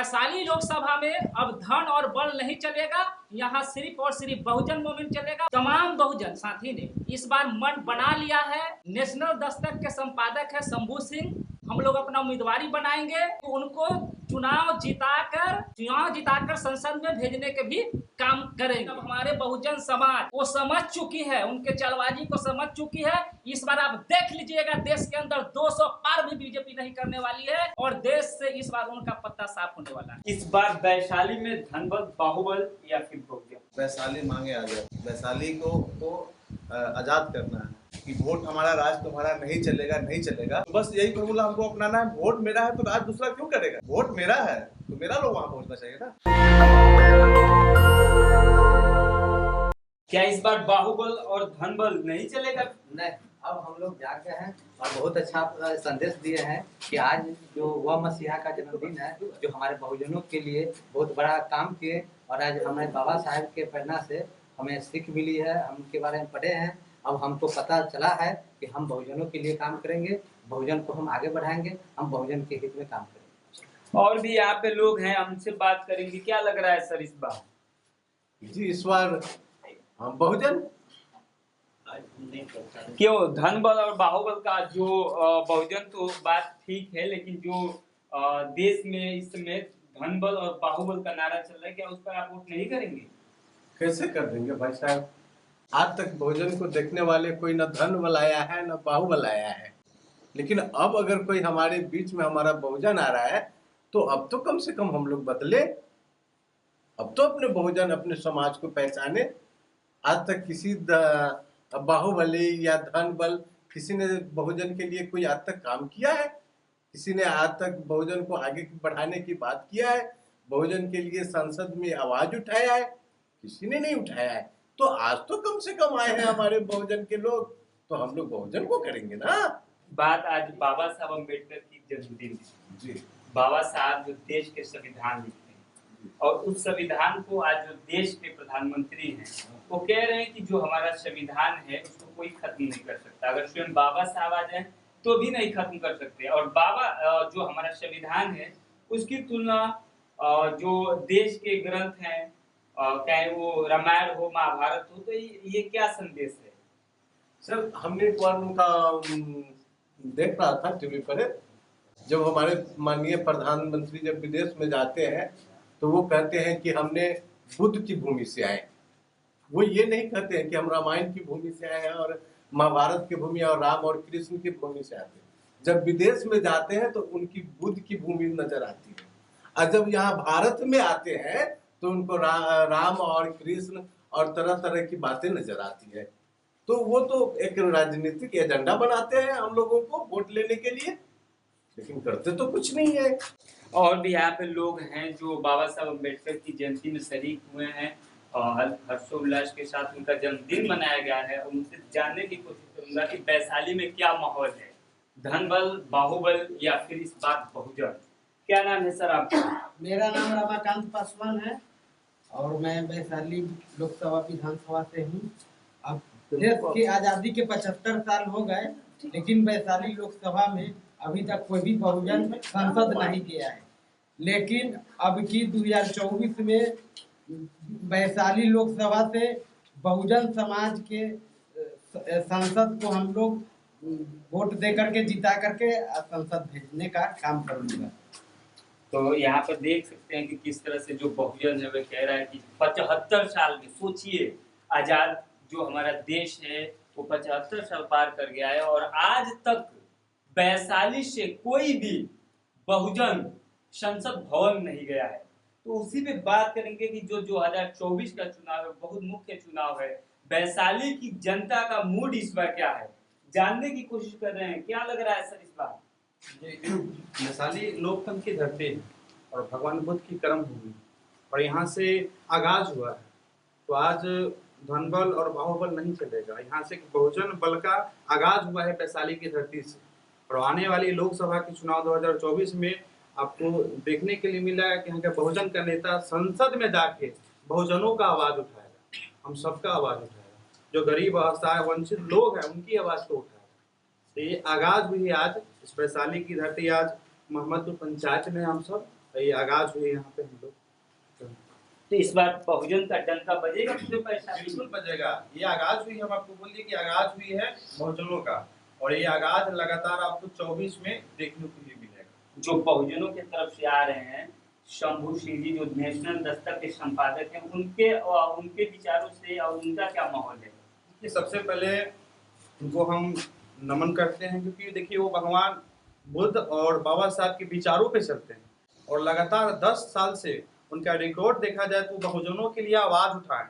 वैशाली लोकसभा में अब धन और बल नहीं चलेगा, यहाँ सिर्फ और सिर्फ बहुजन मूवमेंट चलेगा। तमाम बहुजन साथी ने इस बार मन बना लिया है। नेशनल दस्तक के संपादक है शंभू सिंह, हम लोग अपना उम्मीदवारी बनाएंगे, तो उनको चुनाव जिताकर संसद में भेजने के भी काम करेंगे। अब हमारे बहुजन समाज वो समझ चुकी है, उनके चालबाजी को समझ चुकी है। इस बार आप देख लीजिएगा, देश के अंदर 200 पार भी बीजेपी नहीं करने वाली है और देश से इस बार उनका पत्ता साफ होने वाला है। इस बार वैशाली में धनबल, बाहुबल या फिर बहुजन? वैशाली मांगे आजाद। वैशाली को आजाद करना है कि वोट हमारा, राज तुम्हारा नहीं चलेगा, नहीं चलेगा। बस यही फॉर्मूला हमको अपनाना है। वोट मेरा है तो राज दूसरा क्यों करेगा? वोट मेरा है तो मेरा लोग वहां पहुंचना चाहिए ना। क्या इस बार बाहुबल और धनबल नहीं चलेगा? नहीं, अब हम लोग जाके हैं और बहुत अच्छा संदेश दिए हैं कि आज जो वह मसीहा का जन्मदिन है, जो हमारे बहुजनों के लिए बहुत बड़ा काम किए, और आज हमारे बाबा साहब के प्रेरणा से हमें सीख मिली है, हम उनके बारे में पढ़े हैं। अब हमको पता चला है कि हम बहुजनों के लिए काम करेंगे, बहुजन को हम आगे बढ़ाएंगे, हम बहुजन के हित में काम करेंगे। और भी यहाँ पे लोग हैं, हमसे बात करेंगे। क्या लग रहा है सर इस बार? जी, इस बार हम बहुजन क्यों? धनबल और बाहुबल का जो बहुजन तो बात ठीक है, लेकिन जो देश में इस समय धनबल और बाहुबल का नारा चल रहा है, क्या उस पर आप वोट नहीं करेंगे? कैसे कर देंगे भाई साहब? आज तक बहुजन को देखने वाले कोई न धनबल आया है न बाहुबल आया है, लेकिन अब अगर कोई हमारे बीच में हमारा बहुजन आ रहा है तो अब तो कम से कम हम लोग बदले। अब तो अपने बहुजन, अपने समाज को पहचाने। आज तक किसी बाहुबली या धनबल, किसी ने बहुजन के लिए कोई आज तक काम किया है? किसी ने आज तक बहुजन को आगे बढ़ाने की बात किया है? बहुजन के लिए संसद में आवाज उठाया है? किसी ने नहीं उठाया है। तो आज तो कम से कम आए हैं हमारे बहुजन के लोग, तो हम लोग बहुजन को करेंगे ना। बात आज बाबा साहब अम्बेडकर की जन्मदिन जी। बाबा साहब जो देश के संविधान लिखते हैं, और उस संविधान को आज जो देश के प्रधानमंत्री हैं वो कह रहे हैं कि जो हमारा संविधान है उसको कोई खत्म नहीं कर सकता। अगर स्वयं बाबा साहब आ जाए तो भी नहीं खत्म कर सकते। और बाबा जो हमारा संविधान है उसकी तुलना जो देश के ग्रंथ हैं, चाहे वो रामायण हो, महाभारत हो, तो ये क्या संदेश है? सर, हमने एक बार उनका देख रहा था टीवी पर, जब हमारे माननीय प्रधानमंत्री जब विदेश में जाते हैं तो वो कहते हैं कि हमने बुद्ध की भूमि से आए। वो ये नहीं कहते हैं कि हम रामायण की भूमि से आए हैं और महाभारत की भूमि और राम और कृष्ण की भूमि से आते हैं। जब विदेश में जाते हैं तो उनकी बुद्ध की भूमि नजर आती है, और जब यहाँ भारत में आते हैं तो उनको राम और कृष्ण और तरह तरह की बातें नजर आती है। तो वो तो एक राजनीतिक एजेंडा बनाते हैं हम लोगों को वोट लेने के लिए, लेकिन करते तो कुछ नहीं है। और भी यहाँ पे लोग हैं जो बाबा साहब अम्बेडकर की जयंती में शरीक हुए हैं और हर्षोल्लास के साथ उनका जन्मदिन मनाया गया है। और उनसे जानने की कोशिश करूंगा कि वैशाली में क्या माहौल है, धनबल, बाहुबल या फिर इस बार बहुजन? क्या नाम है सर आपका? मेरा नाम रमाकांत पासवान है और मैं वैशाली लोकसभा विधानसभा से हूँ। अब देश की आज़ादी के 75 साल हो गए, लेकिन वैशाली लोकसभा में अभी तक कोई भी बहुजन सांसद नहीं गया है। लेकिन अब की 2024 में वैशाली लोकसभा से बहुजन समाज के सांसद को हम लोग वोट दे करके जिता करके संसद भेजने का काम करूँगा। तो यहाँ पर देख सकते हैं कि किस तरह से जो बहुजन है वह कह रहा है कि 75 साल में, सोचिए, आजाद जो हमारा देश है वो 75 साल पार कर गया है और आज तक वैशाली से कोई भी बहुजन संसद भवन नहीं गया है। तो उसी पे बात करेंगे कि जो 2024 का चुनाव है, बहुत मुख्य चुनाव है, वैशाली की जनता का मूड इस बार क्या है, जानने की कोशिश कर रहे हैं। क्या लग रहा है सर इस बार? वैशाली लोकतंत्र की धरती है और भगवान बुद्ध की कर्म भूमि, और यहाँ से आगाज हुआ है। तो आज धनबल और बाहुबल नहीं चलेगा, यहाँ से बहुजन बल का आगाज हुआ है वैशाली की धरती से। और आने वाली लोकसभा के चुनाव 2024 में आपको देखने के लिए मिला है कि यहाँ के बहुजन का नेता संसद में जाके बहुजनों का आवाज उठाएगा, हम सबका आवाज उठाएगा, जो गरीब असहाय वंचित लोग हैं उनकी आवाज को उठाएगा। तो ये आगाज हुई आज इस वैशाली की धरती। आज मोहम्मदपुर पंचायत में हम सब ये आगाज हुई यहाँ पे हम लोग। तो इस बार बहुजन का डंका बजेगा पूरे वैशाली बिल्कुल में? बजेगा। ये आगाज हुई, हम आपको बोलिए कि आगाज हुई है बहुजनों का, और ये आगाज लगातार आपको 24 में देखने को लिए मिलेगा। जो बहुजनों की तरफ से आ रहे हैं, शंभू सिंह जी जो नेशनल दस्तक के संपादक हैं, उनके विचारों से और उनका क्या माहौल है? कि सबसे पहले उनको हम नमन करते हैं, क्योंकि देखिए वो भगवान बुद्ध और बाबा साहब के विचारों पे चलते हैं, और लगातार 10 साल से उनका रिकॉर्ड देखा जाए तो बहुजनों के लिए आवाज उठाए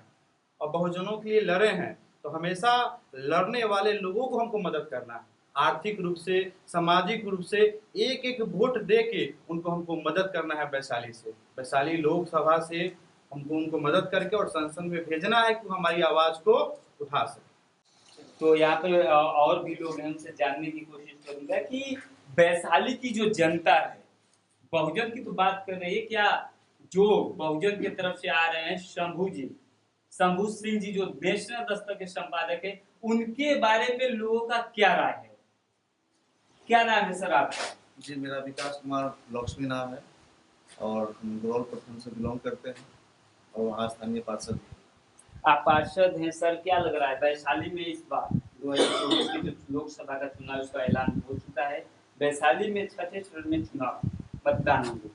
और बहुजनों के लिए लड़े हैं। तो हमेशा लड़ने वाले लोगों को हमको मदद करना है, आर्थिक रूप से, सामाजिक रूप से, एक एक वोट दे के हमको मदद करना है। वैशाली से, वैशाली लोकसभा से उनको मदद करके और संसद में भेजना है कि हमारी आवाज को उठा सके। तो यहाँ पे और भी लोग हैं, उनसे जानने की कोशिश करूंगा कि वैशाली की जो जनता है, बहुजन की तो बात कर रही है, क्या जो बहुजन की तरफ से आ रहे हैं शंभू सिंह जी जो नेशनल दस्तक के संपादक है, उनके बारे में लोगों का क्या राय है? क्या नाम है सर आपका? जी, मेरा विकास कुमार लक्ष्मी नाम है और हम गोरौल प्रखंड से बिलोंग करते हैं और वहाँ स्थानीय पार्षद हैं। आप पार्षद हैं सर, क्या लग रहा है वैशाली में इस बार 2024 के जो लोकसभा का चुनाव उसका ऐलान हो चुका है, वैशाली में छठे चरण में चुनाव मतदान होंगे,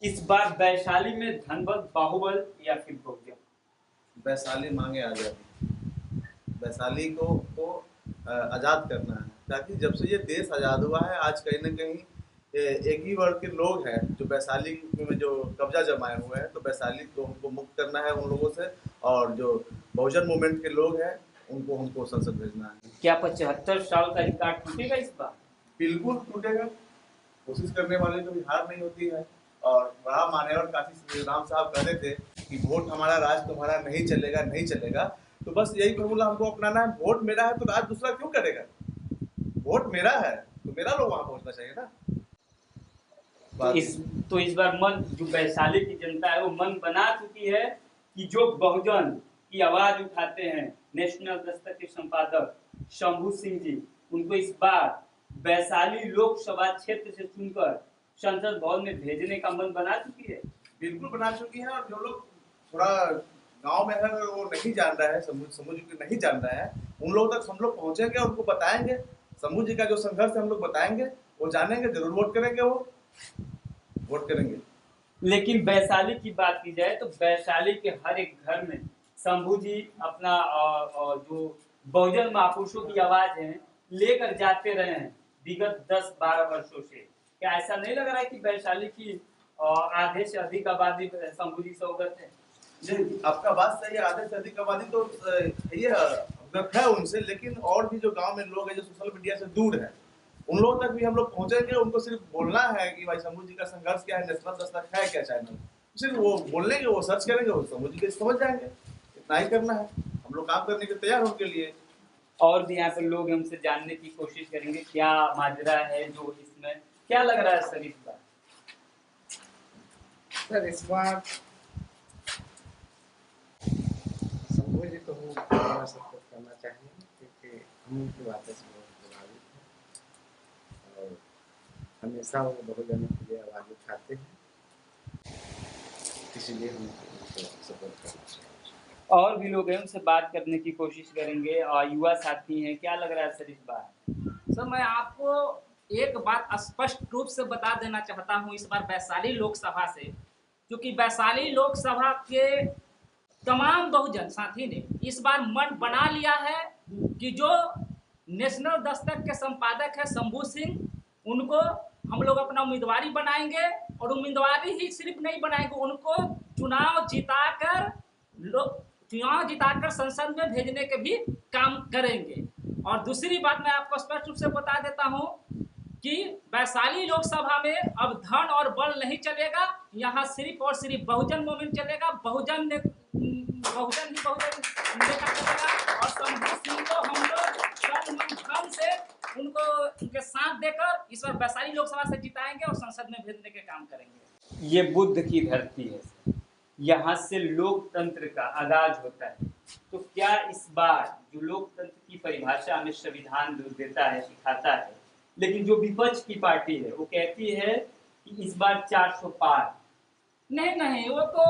इस बार वैशाली में धनबल, बाहुबल या फिर बहुजन? वैशाली मांगे आज़ादी, वैशाली को आज़ाद करना है, ताकि जब से ये देश आज़ाद हुआ है आज कहीं ना कहीं एक ही वर्ग के लोग हैं जो वैशाली में जो कब्जा जमाए हुए हैं, तो वैशाली को हमको मुक्त करना है उन लोगों से, और जो बहुजन मूवमेंट के लोग हैं उनको हमको संसद भेजना है। क्या 75 साल का रिकॉर्ड टूटेगा इस बार? बिल्कुल टूटेगा, कोशिश करने वाले को भी हार नहीं होती है। और बड़ा मान्यवर काशी श्रीराम साहब कहते थे कि वोट हमारा राज तुम्हारा नहीं चलेगा, नहीं चलेगा। तो बस यही फॉर्मूला हमको अपनाना है, वोट मेरा है तो राज दूसरा क्यों करेगा? वोट मेरा है तो मेरा लोग वहां पहुंचना चाहिए ना। तो इस बार मन जो वैशाली की जनता है वो मन बना चुकी है कि जो बहुजन की आवाज उठाते हैं, नेशनल दस्तक के संपादक शंभू सिंह जी, उनको इस बार वैशाली लोकसभा क्षेत्र से चुनकर संसद भवन में भेजने का मन बना चुकी है। बिल्कुल बना चुकी है, और जो लोग थोड़ा गांव में है वो नहीं जान रहा है, शंभू जी को नहीं जान रहा है, उन लोगों तक हम लोग पहुंचेंगे और उनको बताएंगे शंभू जी का जो संघर्ष है हम लोग बताएंगे, वो जानेंगे, जरूर वोट करेंगे, वो वोट करेंगे। लेकिन वैशाली की बात की जाए तो वैशाली के हर एक घर में शंभू जी अपना जो बहुजन महापुरुषों की आवाज है लेकर जाते रहे हैं विगत 10-12 वर्षों से। क्या ऐसा नहीं लग रहा है कि वैशाली की आधे से अधिक आबादी शंभू जी से अवगत है? जी, आपका बात सही है, आधे से अधिक आबादी तो ये अवगत है उनसे, लेकिन और भी जो गांव में लोग हैं जो सोशल मीडिया से दूर हैं, उन लोगों तक भी हम लोग पहुंचेंगे। उनको सिर्फ बोलना है कि भाई शंभू जी का संघर्ष क्या है, नेशनल दस्तक है क्या चैनल, सिर्फ वो बोलेंगे, वो सर्च करेंगे, वो शंभू जी के समझ जाएंगे। इतना ही करना है, हम लोग काम करने के तैयार होने के लिए। और भी यहाँ पे लोग हमसे जानने की कोशिश करेंगे क्या माजरा है जो इसमें, क्या लग रहा है सर इस बार? सर इस बार शंभू जी को हम पूरा सपोर्ट करना चाहेंगे, क्योंकि हम उनकी बातें से बहुत प्रभावित हैं और हमेशा वो बहुजनों के लिए आवाज उठाते हैं, इसीलिए हम उनको सपोर्ट करना चाहेंगे। और भी लोग हैं, उनसे बात करने की कोशिश करेंगे, और युवा साथी हैं, क्या लग रहा है सर इस बार? सर मैं आपको एक बात स्पष्ट रूप से बता देना चाहता हूं इस बार वैशाली लोकसभा से, क्योंकि वैशाली लोकसभा के तमाम बहुजन साथी ने इस बार मन बना लिया है कि जो नेशनल दस्तक के संपादक है शंभू सिंह, उनको हम लोग अपना उम्मीदवारी बनाएंगे, और उम्मीदवारी ही सिर्फ नहीं बनाएंगे, उनको चुनाव जिताकर संसद में भेजने के भी काम करेंगे। और दूसरी बात मैं आपको स्पष्ट रूप से बता देता हूं कि वैशाली लोकसभा में अब धन और बल नहीं चलेगा, यहाँ सिर्फ और सिर्फ बहुजन मूवमेंट चलेगा, बहुजन ही बहुजन नेता चलेगा। और शंभू सिंह को हम लोग तन मन धन से उनके साथ देकर इस बार वैशाली लोकसभा से जिताएंगे और संसद में भेजने के काम करेंगे। ये बुद्ध की धरती है, यहाँ से लोकतंत्र का आगाज होता है। तो क्या इस बार जो लोकतंत्र की परिभाषा हमें संविधान देता है, सिखाता है, लेकिन जो विपक्ष की पार्टी है वो कहती है कि इस बार 400 पार, नहीं नहीं, वो तो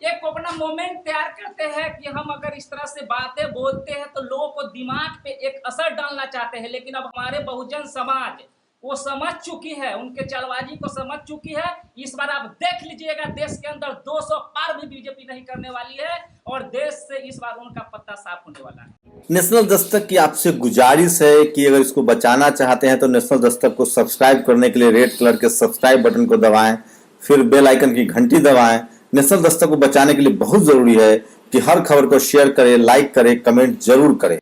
एक अपना मोमेंट तैयार करते हैं कि हम अगर इस तरह से बातें बोलते हैं तो लोगों को दिमाग पे एक असर डालना चाहते हैं, लेकिन अब हमारे बहुजन समाज वो समझ चुकी है, उनके चालबाजी को समझ चुकी है। इस बार आप देख लीजिएगा, देश के अंदर 200 पार भी बीजेपी नहीं करने वाली है और देश से इस बार उनका पत्ता साफ होने वाला है। नेशनल दस्तक की आपसे गुजारिश है कि अगर इसको बचाना चाहते हैं तो नेशनल दस्तक को सब्सक्राइब करने के लिए रेड कलर के सब्सक्राइब बटन को दबाएं, फिर बेल आइकन की घंटी दबाएं। नेशनल दस्तक को बचाने के लिए बहुत जरूरी है कि हर खबर को शेयर करें, लाइक करें, कमेंट जरूर करें।